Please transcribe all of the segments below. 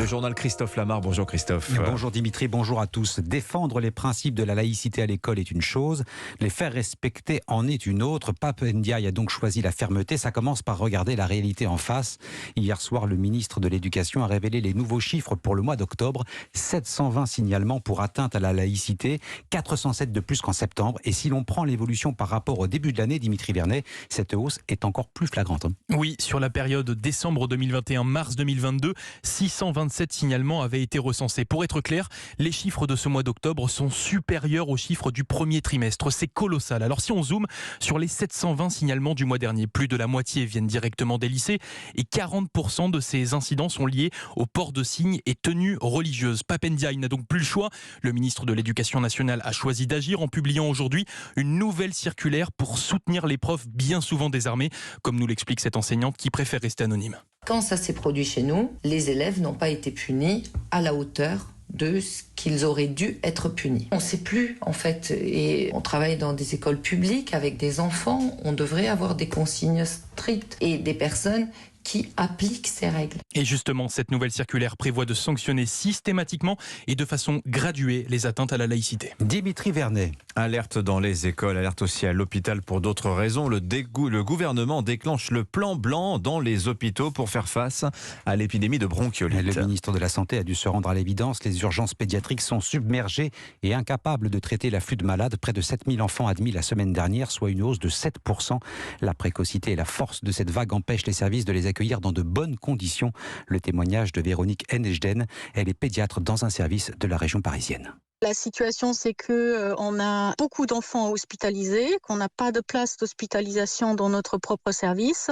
Le journal Christophe Lamar. Bonjour Christophe. Bonjour Dimitri, bonjour à tous. Défendre les principes de la laïcité à l'école est une chose, les faire respecter en est une autre. Pape Ndiaye a donc choisi la fermeté. Ça commence par regarder la réalité en face. Hier soir, le ministre de l'Éducation a révélé les nouveaux chiffres pour le mois d'octobre. 720 signalements pour atteinte à la laïcité, 407 de plus qu'en septembre. Et si l'on prend l'évolution par rapport au début de l'année, Dimitri Vernet, cette hausse est encore plus flagrante. Oui, sur la période décembre 2021-mars 2022, 627 signalements avaient été recensés. Pour être clair, les chiffres de ce mois d'octobre sont supérieurs aux chiffres du premier trimestre. C'est colossal. Alors si on zoome sur les 720 signalements du mois dernier, plus de la moitié viennent directement des lycées et 40% de ces incidents sont liés au port de signes et tenues religieuses. Pape Ndiaye n'a donc plus le choix. Le ministre de l'Éducation nationale a choisi d'agir en publiant aujourd'hui une nouvelle circulaire pour soutenir les profs bien souvent désarmés, comme nous l'explique cette enseignante qui préfère rester anonyme. Quand ça s'est produit chez nous, les élèves n'ont pas été punis à la hauteur de ce qu'ils auraient dû être punis. On ne sait plus en fait, et on travaille dans des écoles publiques avec des enfants, on devrait avoir des consignes strictes et des personnes qui appliquent ces règles. Et justement, cette nouvelle circulaire prévoit de sanctionner systématiquement et de façon graduée les atteintes à la laïcité. Dimitri Vernet. Alerte dans les écoles, alerte aussi à l'hôpital pour d'autres raisons. Le gouvernement déclenche le plan blanc dans les hôpitaux pour faire face à l'épidémie de bronchiolite. Le ministre de la Santé a dû se rendre à l'évidence. Les urgences pédiatriques sont submergées et incapables de traiter l'afflux de malades. Près de 7000 enfants admis la semaine dernière, soit une hausse de 7%. La précocité et la force de cette vague empêchent les services de les accueillir dans de bonnes conditions. Le témoignage de Véronique Hennechten, elle est pédiatre dans un service de la région parisienne. La situation, c'est que on a beaucoup d'enfants hospitalisés, qu'on n'a pas de place d'hospitalisation dans notre propre service,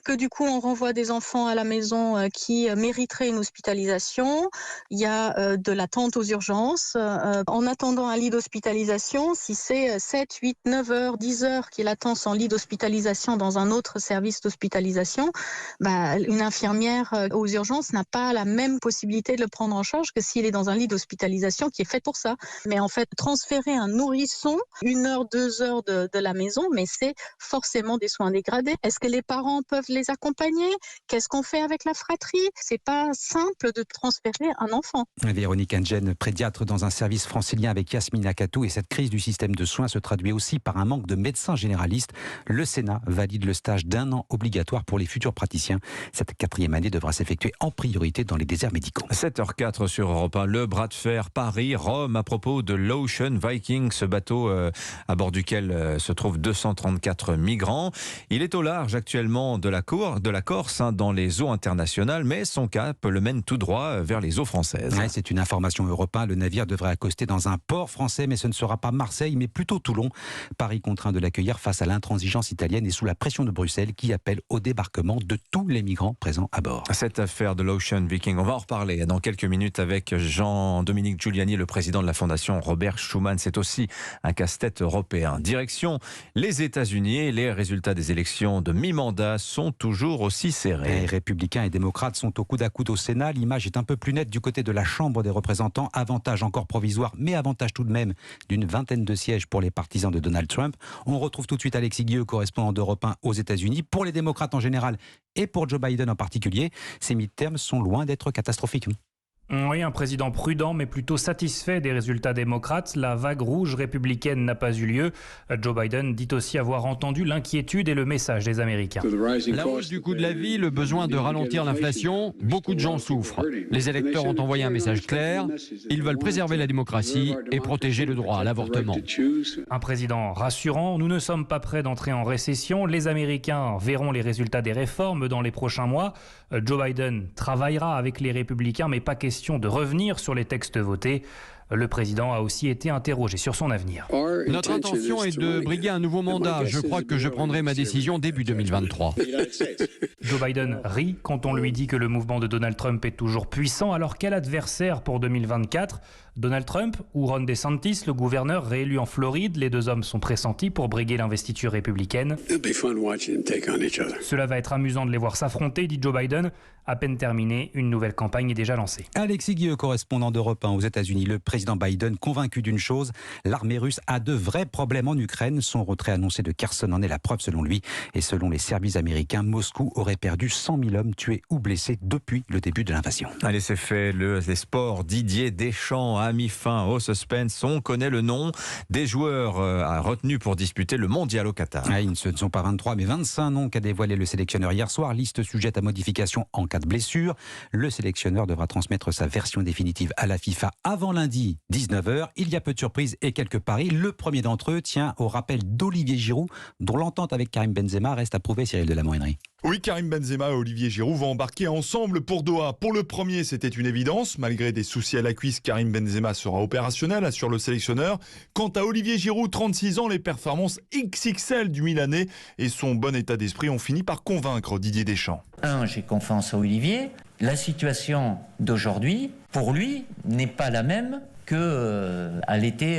que du coup on renvoie des enfants à la maison qui mériteraient une hospitalisation. Il y a de l'attente aux urgences. En attendant un lit d'hospitalisation, si c'est 7, 8, 9 heures, 10 heures qu'il attend son lit d'hospitalisation dans un autre service d'hospitalisation, une infirmière aux urgences n'a pas la même possibilité de le prendre en charge que s'il est dans un lit d'hospitalisation qui est fait pour ça. Mais en fait, transférer un nourrisson 1 heure, 2 heures de la maison, mais c'est forcément des soins dégradés. Est-ce que les parents peuvent les accompagner? Qu'est-ce qu'on fait avec la fratrie? C'est pas simple de transférer un enfant. Véronique Hennechten, pédiatre dans un service francilien avec Yasmina Katou, et cette crise du système de soins se traduit aussi par un manque de médecins généralistes. Le Sénat valide le stage d'1 an obligatoire pour les futurs praticiens. Cette 4e année devra s'effectuer en priorité dans les déserts médicaux. 7h04 sur Europe 1, le bras de fer Paris-Rome à propos de l'Ocean Viking, ce bateau à bord duquel se trouvent 234 migrants. Il est au large actuellement de la Corse, dans les eaux internationales, mais son cap le mène tout droit vers les eaux françaises. Ouais, c'est une information Europe 1. Le navire devrait accoster dans un port français, mais ce ne sera pas Marseille, mais plutôt Toulon. Paris contraint de l'accueillir face à l'intransigeance italienne et sous la pression de Bruxelles qui appelle au débarquement de tous les migrants présents à bord. Cette affaire de l'Ocean Viking, on va en reparler dans quelques minutes avec Jean-Dominique Giuliani, le président de la Fondation Robert Schuman. C'est aussi un casse-tête européen. Direction les États-Unis. Les résultats des élections de mi-mandat sont toujours aussi serrés. Les républicains et démocrates sont au coude à coude au Sénat. L'image est un peu plus nette du côté de la Chambre des représentants. Avantage encore provisoire, mais avantage tout de même d'une vingtaine de sièges pour les partisans de Donald Trump. On retrouve tout de suite Alexis Guilleux, correspondant d'Europe 1 aux États-Unis. Pour les démocrates en général et pour Joe Biden en particulier, ces midterms sont loin d'être catastrophiques. Oui, un président prudent mais plutôt satisfait des résultats démocrates. La vague rouge républicaine n'a pas eu lieu. Joe Biden dit aussi avoir entendu l'inquiétude et le message des Américains. La hausse du coût de la vie, le besoin de ralentir l'inflation, beaucoup de gens souffrent. Les électeurs ont envoyé un message clair. Ils veulent préserver la démocratie et protéger le droit à l'avortement. Un président rassurant. Nous ne sommes pas prêts d'entrer en récession. Les Américains verront les résultats des réformes dans les prochains mois. Joe Biden travaillera avec les républicains, mais pas question de revenir sur les textes votés. Le président a aussi été interrogé sur son avenir. Notre intention est de briguer un nouveau mandat. Je crois que je prendrai ma décision début 2023. Joe Biden rit quand on lui dit que le mouvement de Donald Trump est toujours puissant. Alors quel adversaire pour 2024 ? Donald Trump ou Ron DeSantis, le gouverneur réélu en Floride? Les deux hommes sont pressentis pour briguer l'investiture républicaine. Cela va être amusant de les voir s'affronter, dit Joe Biden. À peine terminé, une nouvelle campagne est déjà lancée. Alexis Guilleux, correspondant d'Europe 1 aux États-Unis. Le président Biden, convaincu d'une chose, l'armée russe a de vrais problèmes en Ukraine. Son retrait annoncé de Kherson en est la preuve selon lui. Et selon les services américains, Moscou aurait perdu 100 000 hommes tués ou blessés depuis le début de l'invasion. Allez, c'est fait. Les sports, Didier Deschamps a mis fin au suspense. On connaît le nom des joueurs retenus pour disputer le mondial au Qatar. Ce ne sont pas 23 mais 25 noms qu'a dévoilé le sélectionneur hier soir. Liste sujette à modification en cas de blessure. Le sélectionneur devra transmettre sa version définitive à la FIFA avant lundi 19h. Il y a peu de surprises et quelques paris. Le premier d'entre eux tient au rappel d'Olivier Giroud, dont l'entente avec Karim Benzema reste à prouver. Cyril Delamont-Henry. Oui, Karim Benzema et Olivier Giroud vont embarquer ensemble pour Doha. Pour le premier, c'était une évidence. Malgré des soucis à la cuisse, Karim Benzema sera opérationnel, assure le sélectionneur. Quant à Olivier Giroud, 36 ans, les performances XXL du Milanais et son bon état d'esprit ont fini par convaincre Didier Deschamps. J'ai confiance en Olivier. La situation d'aujourd'hui, pour lui, n'est pas la même qu'à l'été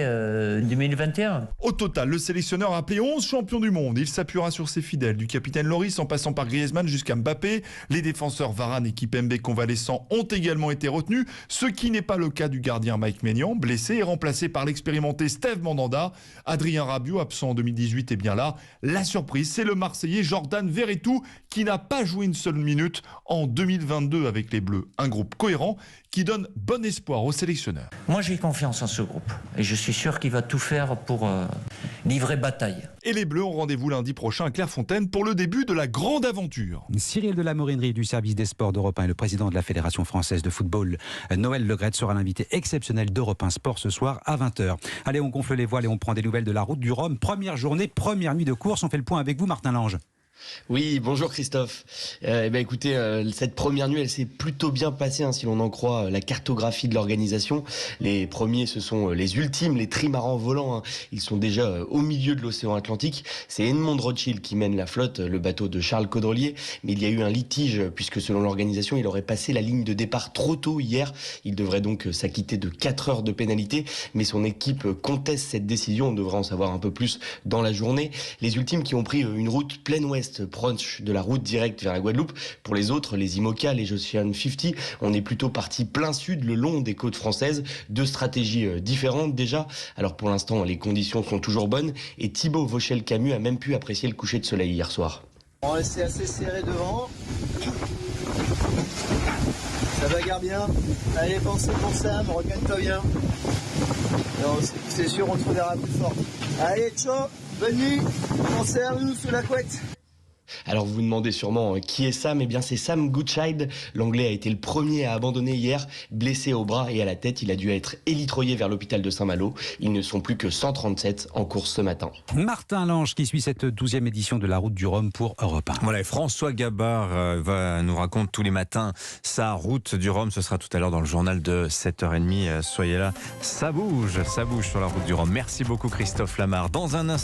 2021. Au total, le sélectionneur a appelé 11 champions du monde. Il s'appuiera sur ses fidèles, du capitaine Lloris en passant par Griezmann jusqu'à Mbappé. Les défenseurs Varane et Kimpembe convalescents ont également été retenus, ce qui n'est pas le cas du gardien Mike Maignan, blessé et remplacé par l'expérimenté Steve Mandanda. Adrien Rabiot, absent en 2018, est bien là. La surprise, c'est le Marseillais Jordan Verretou, qui n'a pas joué une seule minute en 2022 avec les Bleus. Un groupe cohérent qui donne bon espoir au sélectionneur. Moi, j'ai confiance en ce groupe et je suis sûr qu'il va tout faire pour livrer bataille. Et les Bleus ont rendez-vous lundi prochain à Clairefontaine pour le début de la grande aventure. Cyril Delamont-Henry du service des sports d'Europe 1 et le président de la Fédération française de football, Noël Le Graët, sera l'invité exceptionnel d'Europe 1 Sport ce soir à 20h. Allez, on gonfle les voiles et on prend des nouvelles de la route du Rhum. Première journée, première nuit de course. On fait le point avec vous, Martin Lange. Oui, bonjour Christophe. Écoutez, cette première nuit, elle s'est plutôt bien passée, si l'on en croit la cartographie de l'organisation. Les premiers, ce sont les ultimes, les trimarans volants. Ils sont déjà au milieu de l'océan Atlantique. C'est Edmond Rothschild qui mène la flotte, le bateau de Charles Caudrelier. Mais il y a eu un litige, puisque selon l'organisation, il aurait passé la ligne de départ trop tôt hier. Il devrait donc s'acquitter de 4 heures de pénalité. Mais son équipe conteste cette décision. On devrait en savoir un peu plus dans la journée. Les ultimes qui ont pris une route pleine ouest, proche de la route directe vers la Guadeloupe. Pour les autres, les IMOCA, les Ocean 50, on est plutôt parti plein sud, le long des côtes françaises. Deux stratégies différentes déjà. Alors pour l'instant, les conditions sont toujours bonnes et Thibaut Vauchel-Camus a même pu apprécier le coucher de soleil hier soir. On va rester assez serré devant. Ça bagarre bien. Allez, pensez pour Sam, regagne-toi bien. Non, c'est sûr, on te verra plus fort. Allez, ciao, bonne nuit. Pensez à nous sous la couette. Alors vous vous demandez sûrement qui est Sam ? Eh bien c'est Sam Goodchild. L'Anglais a été le premier à abandonner hier, blessé au bras et à la tête. Il a dû être élitroyé vers l'hôpital de Saint-Malo. Ils ne sont plus que 137 en course ce matin. Martin Lange qui suit cette 12e édition de la Route du Rhum pour Europe 1. Voilà, et François Gabard nous raconte tous les matins sa Route du Rhum. Ce sera tout à l'heure dans le journal de 7h30. Soyez là, ça bouge sur la Route du Rhum. Merci beaucoup Christophe Lamar. Dans un instant,